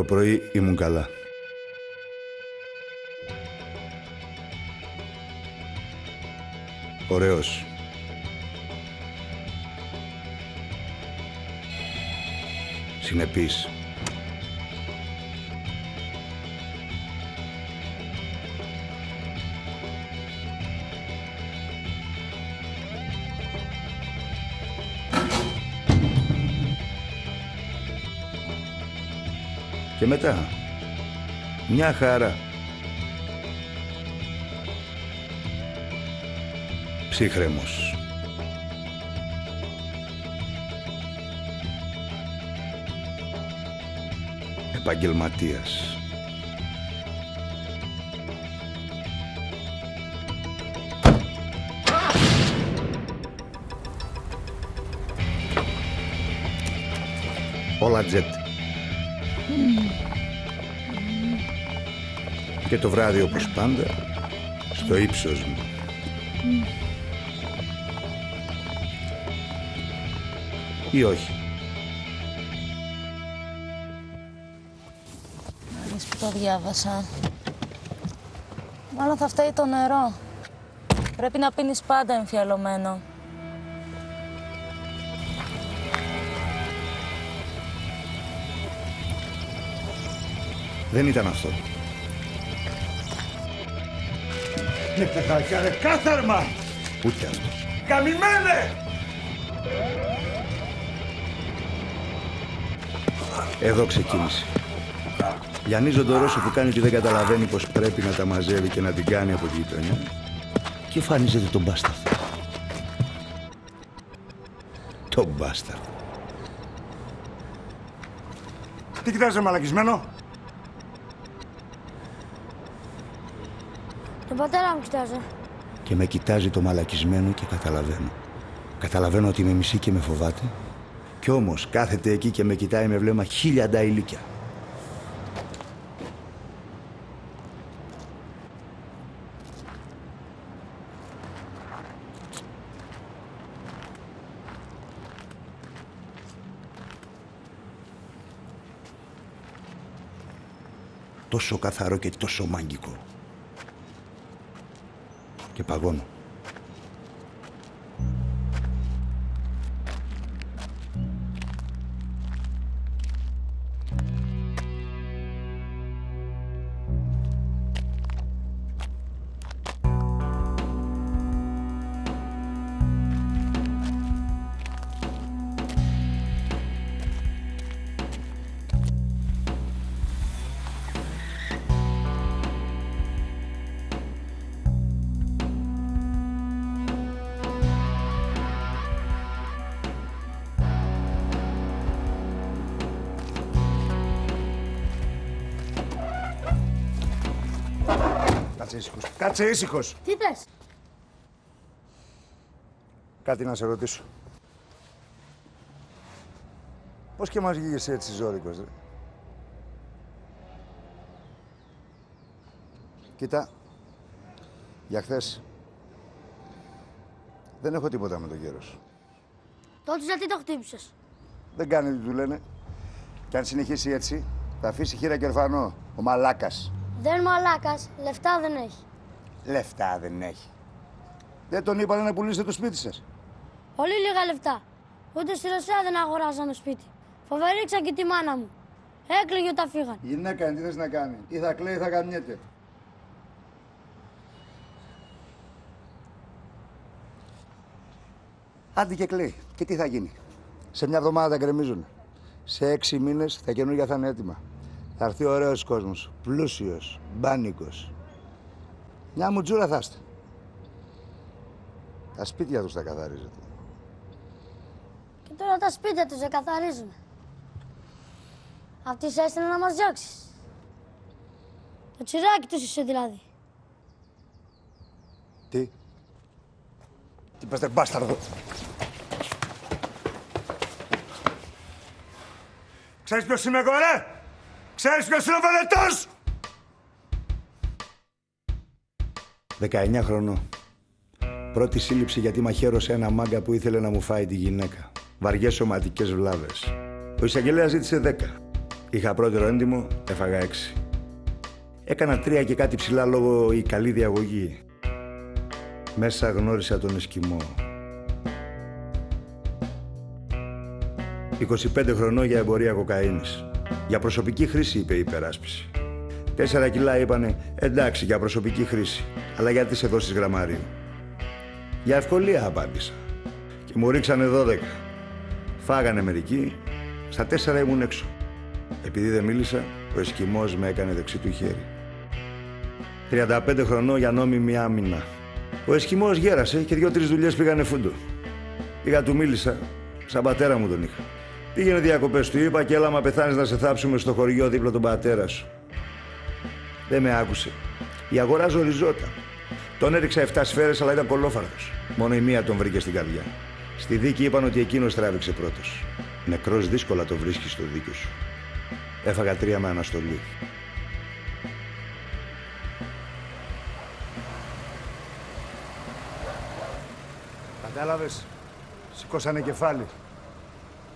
Το πρωί ήμουν καλά. Ωραίος. Συνεπής. Και μετά, μια χαρά. Ψύχρεμος. Επαγγελματίας. Όλα τζετ. Και το βράδυ, όπως πάντα, στο ύψος μου. Ή όχι. Μόλις που το διάβασα. Μάλλον θα φταίει το νερό. Πρέπει να πίνεις πάντα εμφιαλωμένο. Δεν ήταν αυτό. Ναι, ρε, κάθαρμα! Ούτε αυτό. Καμημένε! Εδώ ξεκίνησε. Λιανίζω τον Ρώσο που κάνει ότι δεν καταλαβαίνει πως πρέπει να τα μαζεύει και να την κάνει από τη γειτονιά. Και εμφανίζεται τον μπάσταρδο. Τον μπάσταρδο. Τι κοιτάζε, μαλακισμένο? Τον πατέρα μου κοιτάζε. Και με κοιτάζει το μαλακισμένο και καταλαβαίνω. Καταλαβαίνω ότι με μισεί και με φοβάται. Κι όμως κάθεται εκεί και με κοιτάει με βλέμμα χίλιαντα ηλίκια. Τόσο καθαρό και τόσο μάγικο. Και παγώνω. Κάτσε ήσυχος. Τι θες? Κάτι να σε ρωτήσω. Πώς και μας βγήκες έτσι ζώρικος, ρε? Κοίτα, για χθες δεν έχω τίποτα με τον γέρο σου. Τότε γιατί το χτύπησες? Δεν κάνει τι του λένε. Και αν συνεχίσει έτσι, θα αφήσει χείρα και ορφανό. Ο μαλάκας. Δεν μαλάκας, λεφτά δεν έχει. Λεφτά δεν έχει. Δεν τον είπανε να πουλήσετε το σπίτι σας? Πολύ λίγα λεφτά. Ούτε στη Ρωσία δεν αγοράζανε σπίτι. Φοβερίξα και τη μάνα μου. Έκλαιγε όταν φύγαν. Η γυναίκα τι θες να κάνει? Ή θα κλαίει ή θα γαμιέται. Άντε και κλαίει. Και τι θα γίνει? Σε μια εβδομάδα τα γκρεμίζουν. Σε 6 μήνες τα καινούργια θα είναι έτοιμα. Θα έρθει ωραίος κόσμος. Πλούσιος. Μπάνικος. Μια μουτζούρα θα είστε. Τα σπίτια τους τα καθαρίζετε. Και τώρα τα σπίτια τους δεν καθαρίζουν. Αυτοί σε έστειλαν να μας διώξεις. Το τσιράκι τους είσαι δηλαδή. Τι? Τι πες, μπάσταρδο? Ξέρεις ποιος είμαι εγώ, ρε? Ξέρεις ποιος είναι ο Βενετός? 19 χρονών. Πρώτη σύλληψη γιατί μαχαίρωσε ένα μάγκα που ήθελε να μου φάει τη γυναίκα. Βαριές σωματικές βλάβες. Ο εισαγγελέας ζήτησε 10. Είχα πρώτερο έντιμο, έφαγα 6. Έκανα 3 και κάτι ψηλά λόγω η καλή διαγωγή. Μέσα γνώρισα τον Εσκιμό. 25 χρονών για εμπορία κοκαίνης. Για προσωπική χρήση, είπε η υπεράσπιση. 4 κιλά είπανε, εντάξει, για προσωπική χρήση. Αλλά γιατί σε δώσεις γραμμάριο? Για ευκολία, απάντησα. Και μου ρίξανε 12. Φάγανε μερικοί, στα 4 ήμουν έξω. Επειδή δεν μίλησα, ο Εσκιμός με έκανε δεξί του χέρι. 35 χρονών για νόμιμη άμυνα. Ο Εσκιμός γέρασε και 2-3 δουλειές πήγανε φούντο. Πήγα, του μίλησα, σαν πατέρα μου τον είχα. Πήγαινε διακοπές, του είπα, και έλα μα πεθάνεις να σε θάψουμε στο χωριό δίπλα τον πατέρα σου. Δεν με άκουσε. Η αγορά ζοριζόταν. Τον έριξα 7 σφαίρες, αλλά ήταν κολόφαρδος. Μόνο η μία τον βρήκε στην καρδιά. Στη δίκη είπαν ότι εκείνος τράβηξε πρώτος. Νεκρός δύσκολα το βρίσκεις στο δίκιο σου. Έφαγα 3 με αναστολή. Κατάλαβες, σηκώσανε κεφάλι.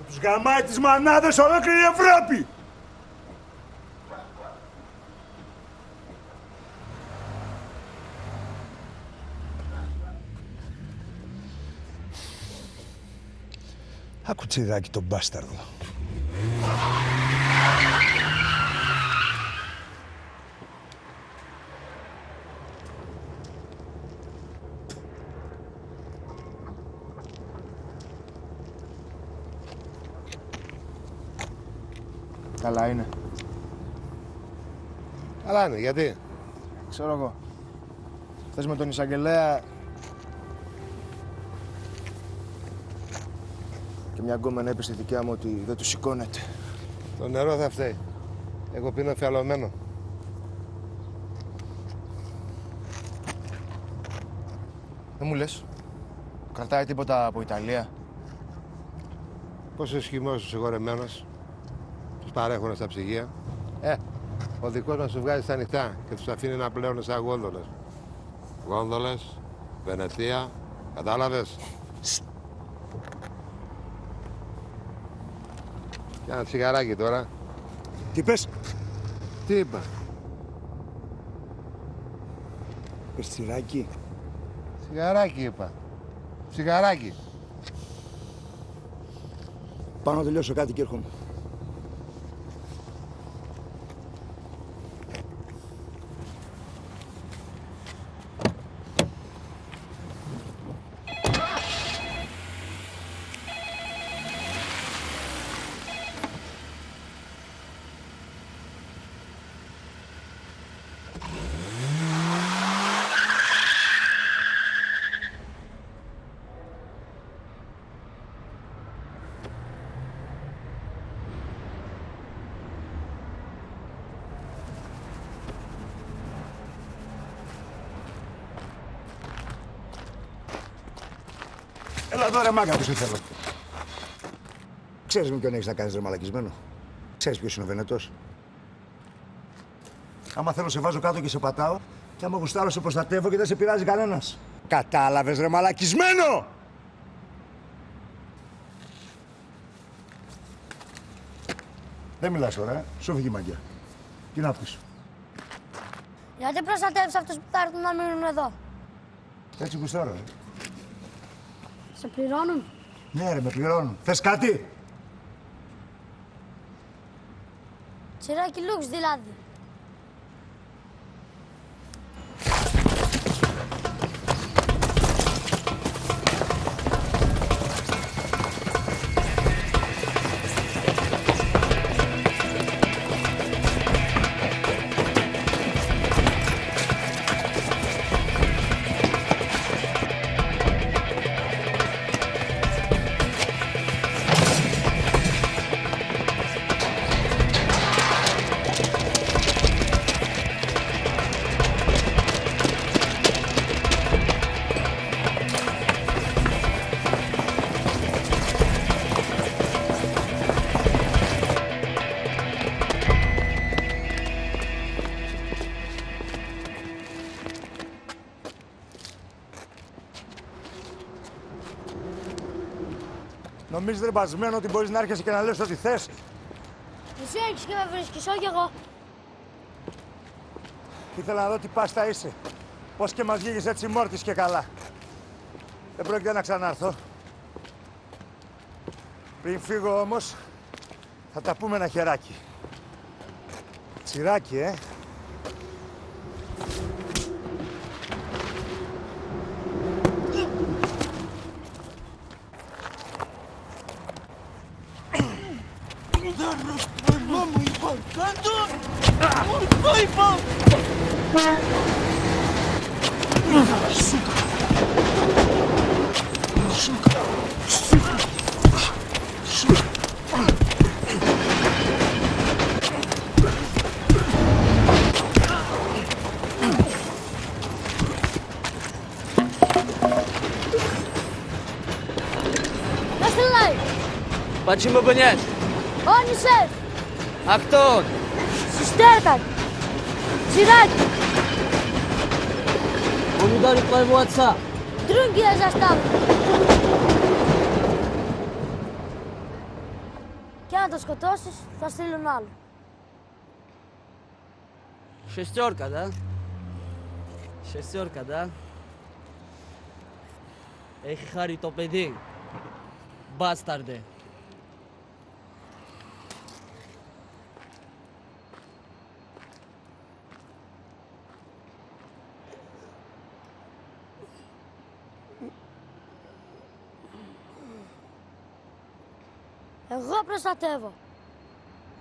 Τους γαμάει τις μανάδες ολόκληρη η Ευρώπη! Άκου τσιδάκι τον μπάσταρδο. Καλά είναι. Καλά είναι, γιατί? Ξέρω εγώ. Θες με τον εισαγγελέα και μια γκόμενα είπε στη δικιά μου ότι δεν του σηκώνεται. Το νερό θα φταίει. Εγώ πίνω φιαλωμένο. Δεν μου λες, κρατάει τίποτα από Ιταλία? Πόσο σχημός ο συγχωρεμένος. Τους παρέχουνε στα ψυγεία. Ο δικός μας τους βγάζει στα ανοιχτά και τους αφήνει να πλέουν σαν γόνδολες. Γόνδολες, Βενετία, κατάλαβες? Και ένα τσιγαράκι τώρα. Τι πες? Τι είπα? Πες τσιράκι. Τσιγαράκι είπα. Τσιγαράκι. Πάω να τελειώσω κάτι και έρχομαι. Έλα εδώ ρε μάγκα που σε θέλω. Ξέρεις με ποιον έχεις να κάνεις ρε μαλακισμένο? Ξέρεις ποιος είναι ο Βενετός? Άμα θέλω σε βάζω κάτω και σε πατάω, και άμα γουστάρω σε προστατεύω και δεν σε πειράζει κανένας. Κατάλαβες ρε μαλακισμένο! Δεν μιλάς τώρα, σου φύγει η μαγιά. Τι να πεις? Γιατί προστατεύεις αυτούς που θα έρθουν να μείνουν εδώ? Έτσι γουστάρω, ρε. Σε πληρώνουν? Ναι ρε, με πληρώνουν. Θες κάτι? Τσιράκι Λουξ δηλαδή. Νομίζεις ρε μπασμένο ότι μπορείς να έρχεσαι και να λες ό,τι θες? Εσύ έχεις και με βρίσκεις, όχι εγώ. Ήθελα να δω τι πάστα είσαι. Πώς και μας βγήκες έτσι μόρτης και καλά. Δεν πρόκειται να ξανάρθω. Πριν φύγω όμως, θα τα πούμε ένα χεράκι. Τσιράκι, Δεν στελάει. Почему бы нет? Όνει σεφ. А кто он? Σιστέρκαν. Τσιράκι. Он ударил твоего отца. Τρούγκια ζαστάβ. Και αν το σκοτώσεις, θα στείλουν άλλο. Шестерка, да? Шестерка, да? Έχει χάρη το παιδί. Μπάσταρντε. Εγώ προστατεύω.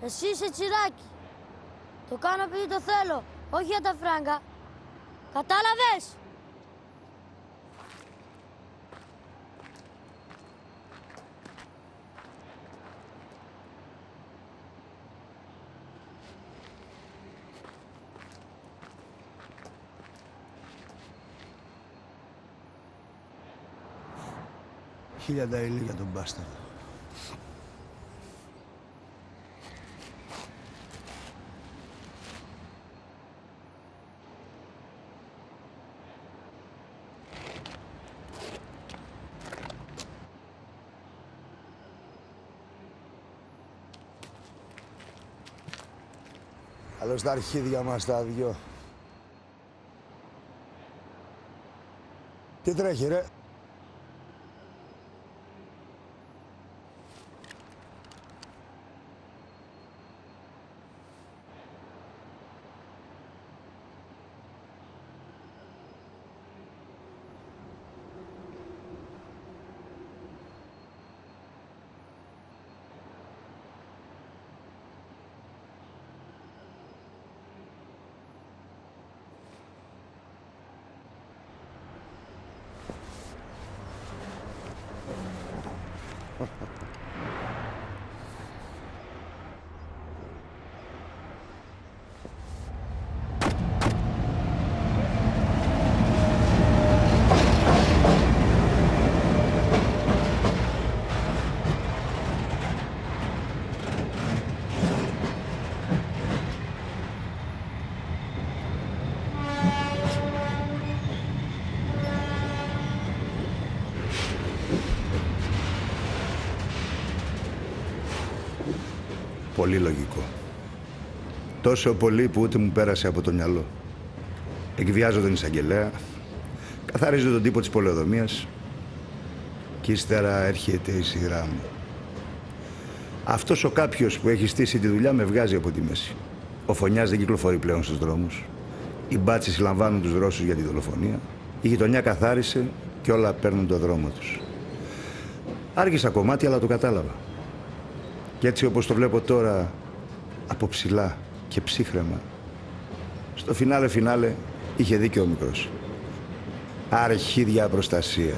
Εσύ είσαι τσιράκι. Το κάνω επειδή το θέλω, όχι για τα φράγκα. Κατάλαβες? Χίλια νταηλί για τον μπάσταρδο. Καλώς στα αρχίδια μας τα δυο. Τι τρέχει, ρε? Πολύ λογικό. Τόσο πολύ που ούτε μου πέρασε από το μυαλό. Εκβιάζω τον εισαγγελέα, καθαρίζω τον τύπο της πολεοδομίας και ύστερα έρχεται η σειρά μου. Αυτός ο κάποιος που έχει στήσει τη δουλειά με βγάζει από τη μέση. Ο Φωνιάς δεν κυκλοφορεί πλέον στους δρόμους. Οι μπάτσοι συλλαμβάνουν τους Ρώσους για τη δολοφονία. Η γειτονιά καθάρισε και όλα παίρνουν το δρόμο τους. Άργησα κομμάτι, αλλά το κατάλαβα. Και έτσι όπως το βλέπω τώρα, από ψηλά και ψύχρεμα, στο φινάλε είχε δίκιο ο μικρός. Αρχίδια προστασία.